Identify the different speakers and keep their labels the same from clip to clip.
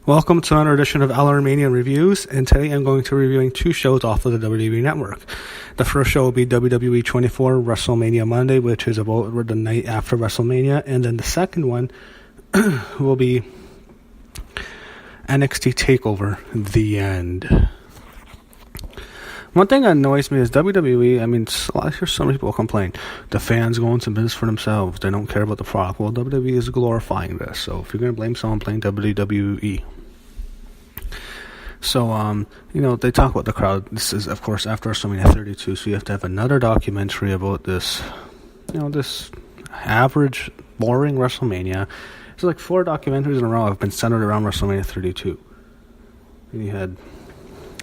Speaker 1: Welcome to another edition of LRMania Reviews, and today I'm going to be reviewing two shows off of the WWE Network. The first show will be WWE 24 WrestleMania Monday, which is about the night after WrestleMania, and then the second one will be NXT Takeover, The End. One thing that annoys me is WWE, I hear so many people complain, the fans go into business for themselves, they don't care about the product. Well, WWE is glorifying this, so if you're going to blame someone, blame WWE. So, they talk about the crowd. This is, of course, after WrestleMania 32, so you have to have another documentary about this, this average, boring WrestleMania. So, like, 4 documentaries in a row have been centered around WrestleMania 32. And you had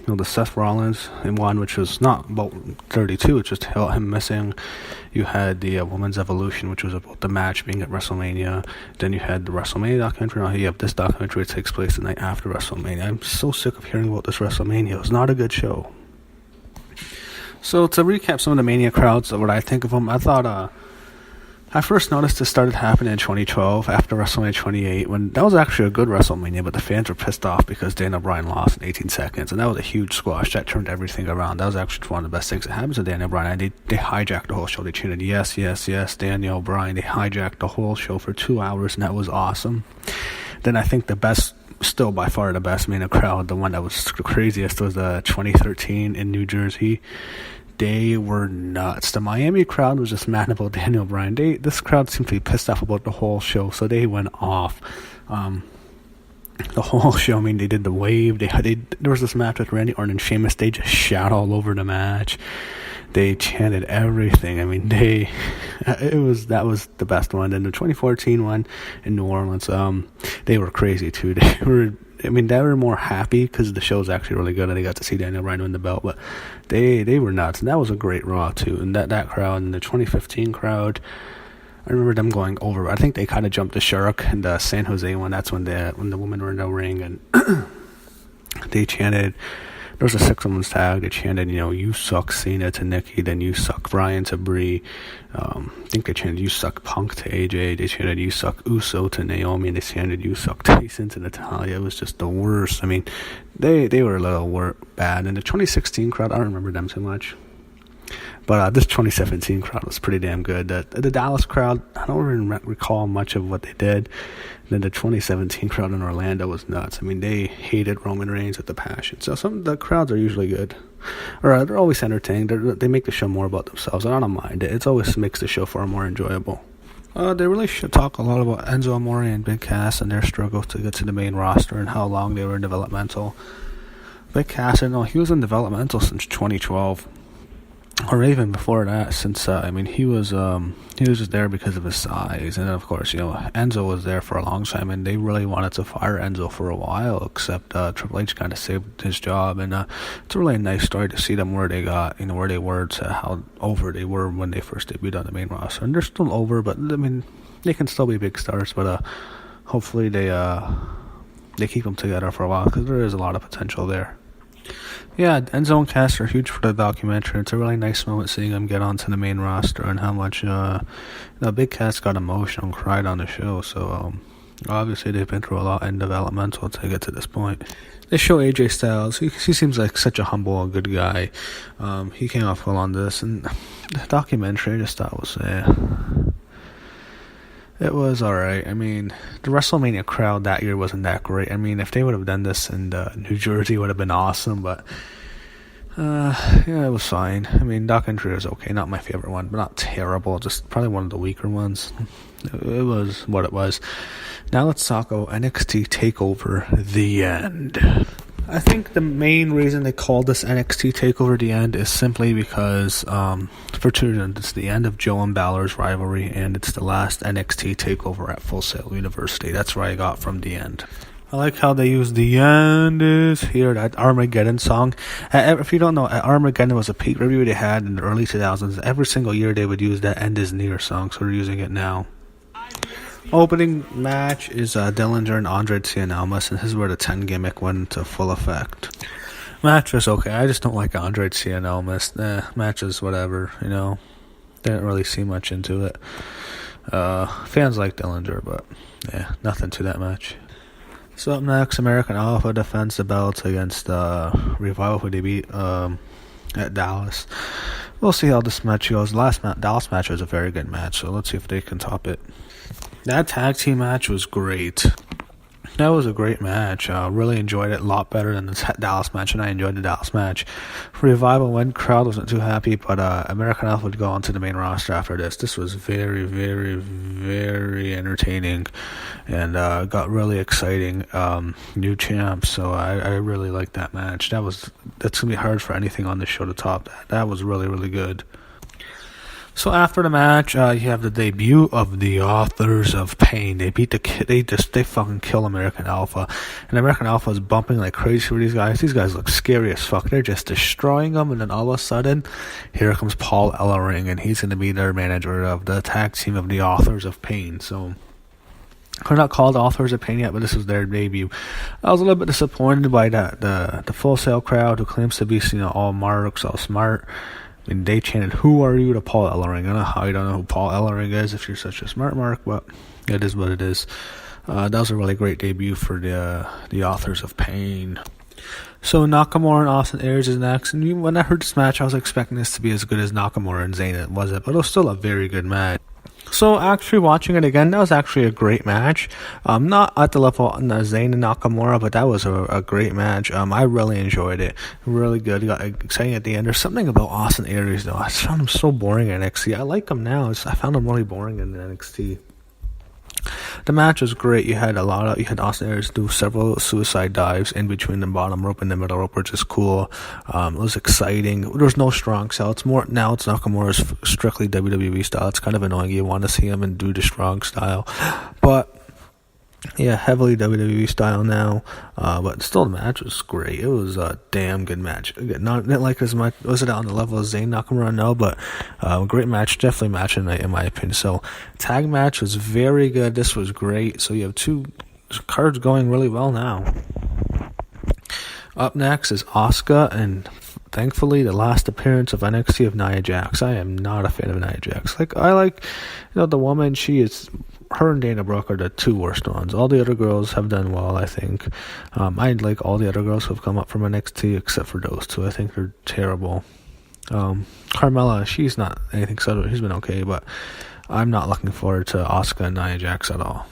Speaker 1: the Seth Rollins in one, which was not about 32, it's just him missing. You had the Women's Evolution, which was about the match being at WrestleMania. Then you had the WrestleMania documentary. Now you have this documentary that takes place the night after WrestleMania. I'm so sick of hearing about this WrestleMania. It was not a good show. So to recap some of the Mania crowds, what I think of them, I first noticed this started happening in 2012 after WrestleMania 28, when that was actually a good WrestleMania, but the fans were pissed off because Daniel Bryan lost in 18 seconds, and that was a huge squash. That turned everything around. That was actually one of the best things that happened to Daniel Bryan. They hijacked the whole show. They chanted, yes, yes, yes, Daniel Bryan. They hijacked the whole show for 2 hours, and that was awesome. Then I think the best, still by far the best Mania crowd, the one that was the craziest, was 2013 in New Jersey. They were nuts. The Miami crowd was just mad about Daniel Bryan. This crowd seemed to be pissed off about the whole show, so they went off. The whole show, they did the wave. There was this match with Randy Orton and Sheamus. They just shot all over the match. They chanted everything. That was the best one. And the 2014 one in New Orleans, they were crazy too. They were more happy because the show was actually really good and they got to see Daniel Bryan win the belt, but they were nuts, and that was a great Raw too. And that crowd, and the 2015 crowd, I remember them going over. I think they kind of jumped the shark in the San Jose one. That's when the women were in the ring, and they chanted. There was a 6-women's tag. They chanted, you suck Cena to Nikki, then you suck Bryan to Brie. I think they chanted, you suck Punk to AJ. They chanted, you suck Uso to Naomi, and they chanted, you suck Tyson to Natalya. It was just the worst. They were a little bad. And the 2016 crowd, I don't remember them too much. But this 2017 crowd was pretty damn good. The Dallas crowd, I don't even recall much of what they did. Then the 2017 crowd in Orlando was nuts. They hated Roman Reigns with the passion. So some of the crowds are usually good. Or they're always entertaining. They make the show more about themselves. I don't mind it. It always makes the show far more enjoyable. They really should talk a lot about Enzo Amore and Big Cass and their struggle to get to the main roster and how long they were in developmental. Big Cass, he was in developmental since 2012. Or even before that, since he was just there because of his size, and then of course Enzo was there for a long time, and they really wanted to fire Enzo for a while, except Triple H kind of saved his job, and it's a really nice story to see them where they got, where they were to how over they were when they first debuted on the main roster, and they're still over, but they can still be big stars, but hopefully they keep them together for a while because there is a lot of potential there. Yeah, Enzo and Cass are huge for the documentary. It's a really nice moment seeing them get onto the main roster and how much Big Cass got emotional and cried on the show. So obviously they've been through a lot in developmental to get to this point. They show AJ Styles. He seems like such a humble and good guy. He came off well on this, and the documentary I just thought was it was alright. The WrestleMania crowd that year wasn't that great. If they would have done this in New Jersey, it would have been awesome, but it was fine. documentary was okay. Not my favorite one, but not terrible. Just probably one of the weaker ones. It was what it was. Now let's talk about NXT Takeover, The End. I think the main reason they called this NXT TakeOver The End is simply because, for two reasons, it's the end of Joe and Balor's rivalry, and it's the last NXT TakeOver at Full Sail University. That's where I got from The End. I like how they use The End is here, that Armageddon song. If you don't know, Armageddon was a pay-per-view they had in the early 2000s. Every single year they would use that End is Near song, so they're using it now. Opening match is Dillinger and Andre Cien Almas, and this is where the 10 gimmick went into full effect. Match was okay. I just don't like Andre Cien Almas. Match is whatever, Didn't really see much into it. Fans like Dillinger, but nothing to that match. So up next, American Alpha defends the belts against Revival, who they beat at Dallas. We'll see how this match goes. The last Dallas match was a very good match, so let's see if they can top it. That tag team match was great. That was a great match. Really enjoyed it. A lot better than the Dallas match, and I enjoyed the Dallas match. Revival went. Crowd wasn't too happy, but American Alpha would go on to the main roster after this. This was very, very, very entertaining, and got really exciting. New champs, so I really liked that match. That's gonna be hard for anything on this show to top that. That was really, really good. So after the match, you have the debut of the Authors of Pain. They fucking kill American Alpha, and American Alpha is bumping like crazy for these guys. These guys look scary as fuck. They're just destroying them, and then all of a sudden, here comes Paul Ellering, and he's going to be their manager of the tag team of the Authors of Pain. So they're not called Authors of Pain yet, but this was their debut. I was a little bit disappointed by the Full Sail crowd, who claims to be all marks, all smart. I mean, they chanted, "Who are you?" to Paul Ellering. I don't know how you don't know who Paul Ellering is if you're such a smart mark, but it is what it is. That was a really great debut for the Authors of Pain. So Nakamura and Austin Aries is next, and when I heard this match, I was expecting this to be as good as Nakamura and Zayn. It wasn't, but it was still a very good match. So actually watching it again, that was actually a great match. Not at the level of Zayn and Nakamura, but that was a great match. I really enjoyed it. Really good. It got exciting at the end. There's something about Austin Aries though. I found him so boring in NXT. I like him now. I found him really boring in NXT. The match was great. You had Austin Aries do several suicide dives in between the bottom rope and the middle rope, which is cool. It was exciting. There was no strong style. It's Nakamura's strictly WWE style. It's kind of annoying. You want to see him and do the strong style, but yeah, heavily WWE style now. But still, the match was great. It was a damn good match. Didn't like as much. Was it on the level of Zayn Nakamura? No, but great match. Definitely match in my opinion. So tag match was very good. This was great. So you have two cards going really well now. Up next is Asuka, and thankfully the last appearance of NXT of Nia Jax. I am not a fan of Nia Jax. I like the woman. Her and Dana Brooke are the two worst ones. All the other girls have done well, I think. I like all the other girls who have come up from NXT except for those two. I think they're terrible. Carmella, she's not anything subtle. She's been okay, but I'm not looking forward to Asuka and Nia Jax at all.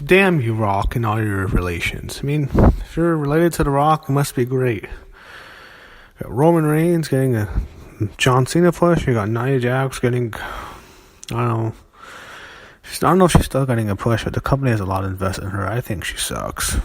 Speaker 1: Damn you, Rock, and all your relations. I mean, if you're related to The Rock, it must be great. You got Roman Reigns getting a John Cena push. You got Nia Jax getting, I don't know if she's still getting a push, but the company has a lot invested in her. I think she sucks.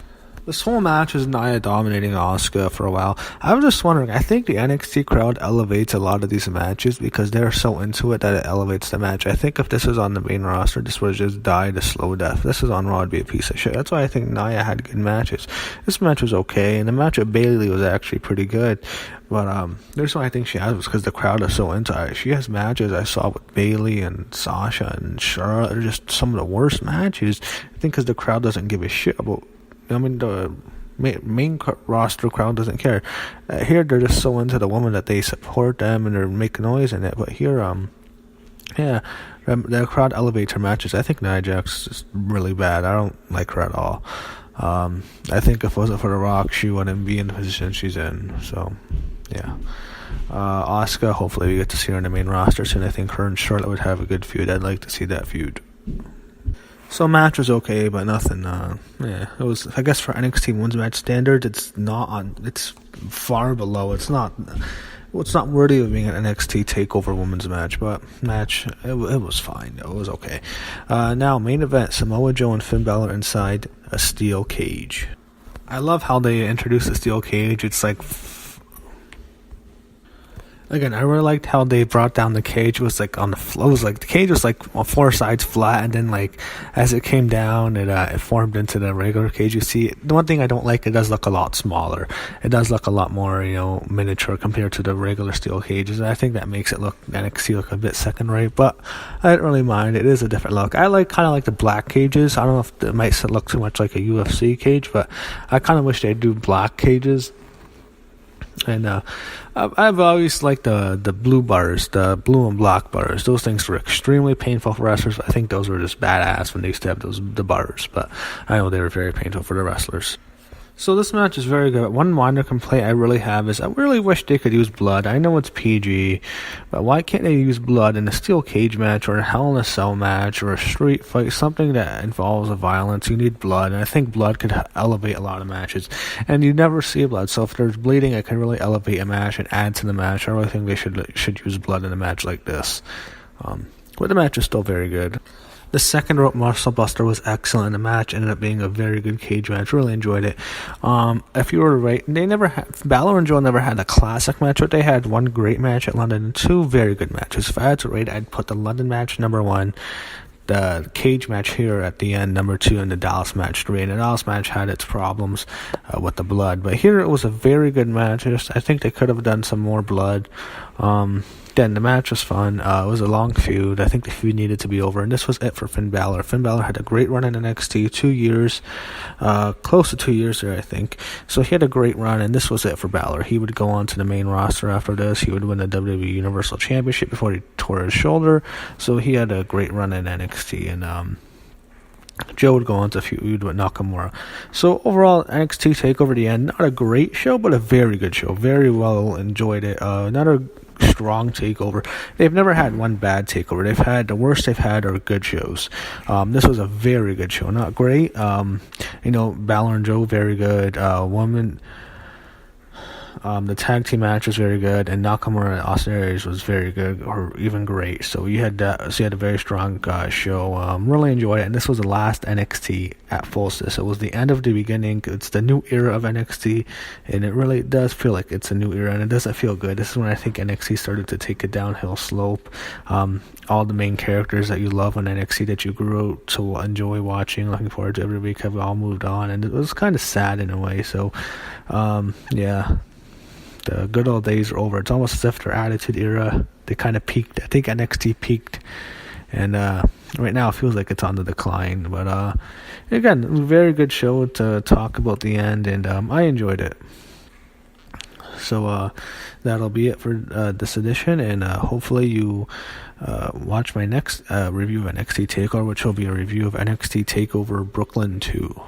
Speaker 1: This whole match is Nia dominating Asuka for a while. I was just wondering, I think the NXT crowd elevates a lot of these matches because they're so into it that it elevates the match. I think if this was on the main roster, this would have just died a slow death. If this was on Raw, it'd be a piece of shit. That's why I think Nia had good matches. This match was okay, and the match with Bayley was actually pretty good. But there's why I think she has was because the crowd is so into it. She has matches I saw with Bayley and Sasha and Charlotte. They're just some of the worst matches. I think because the crowd doesn't give a shit about. The main roster crowd doesn't care. Here, they're just so into the woman that they support them and they're making noise in it. But here, the crowd elevates her matches. I think Nia Jax is really bad. I don't like her at all. I think if it wasn't for The Rock, she wouldn't be in the position she's in. So, yeah. Asuka, hopefully we get to see her in the main roster soon. I think her and Charlotte would have a good feud. I'd like to see that feud. So match was okay, but nothing. It was. I guess for NXT Women's Match standards, it's not on. It's far below. It's not worthy of being an NXT Takeover Women's Match. But it was fine. It was okay. Now main event: Samoa Joe and Finn Balor inside a steel cage. I love how they introduced the steel cage. It's like. Again, I really liked how they brought down the cage. It was like on the floor. It was like the cage was like on four sides flat, and then like as it came down, it formed into the regular cage. You see, the one thing I don't like, it does look a lot smaller. It does look a lot more, miniature compared to the regular steel cages. And I think that makes it NXT look a bit second rate, but I didn't really mind. It is a different look. I kind of like the black cages. I don't know if it might look too much like a UFC cage, but I kind of wish they'd do black cages. And I've always liked the blue bars, the blue and black bars. Those things were extremely painful for wrestlers. I think those were just badass when they used to have the bars, but I know they were very painful for the wrestlers. So this match is very good. One minor complaint I really have is I really wish they could use blood. I know it's PG, but why can't they use blood in a steel cage match or a Hell in a Cell match or a street fight, something that involves a violence? You need blood, and I think blood could elevate a lot of matches. And you never see blood, so if there's bleeding, it can really elevate a match and add to the match. I really think they should use blood in a match like this. But the match is still very good. The second rope muscle buster was excellent. The match ended up being a very good cage match. Really enjoyed it. If you were right, Balor and Joe never had a classic match, but they had one great match at London and two very good matches. If I had to rate, I'd put the London match number 1, the cage match here at the end number 2, and the Dallas match 3. And the Dallas match had its problems with the blood, but here it was a very good match. I think they could have done some more blood. Then the match was fun. It was a long feud. I think the feud needed to be over, and this was it for Finn Balor. Finn Balor had a great run in NXT, 2 years, close to 2 years there, I think. So he had a great run, and this was it for Balor. He would go on to the main roster after this. He would win the WWE Universal Championship before he tore his shoulder. So he had a great run in NXT, and Joe would go on to feud with Nakamura. So overall, NXT Takeover the end, not a great show, but a very good show. Very well enjoyed it. Not a strong takeover. They've never had one bad takeover. The worst they've had are good shows. This was a very good show. Not great. Balor and Joe, very good. The tag team match was very good, and Nakamura and Austin Aries was very good, or even great. So you had a very strong show. Really enjoyed it, and this was the last NXT at Fulton. So it was the end of the beginning. It's the new era of NXT, and it really does feel like it's a new era, and it doesn't feel good. This is when I think NXT started to take a downhill slope. All the main characters that you love on NXT that you grew to enjoy watching, looking forward to every week, have all moved on, and it was kind of sad in a way. So, yeah. The good old days are over. It's almost as if their Attitude Era, they kind of peaked. I think NXT peaked, and right now it feels like it's on the decline. But again, very good show to talk about the end, and I enjoyed it. So that'll be it for this edition, and hopefully you watch my next review of NXT TakeOver, which will be a review of NXT TakeOver Brooklyn 2.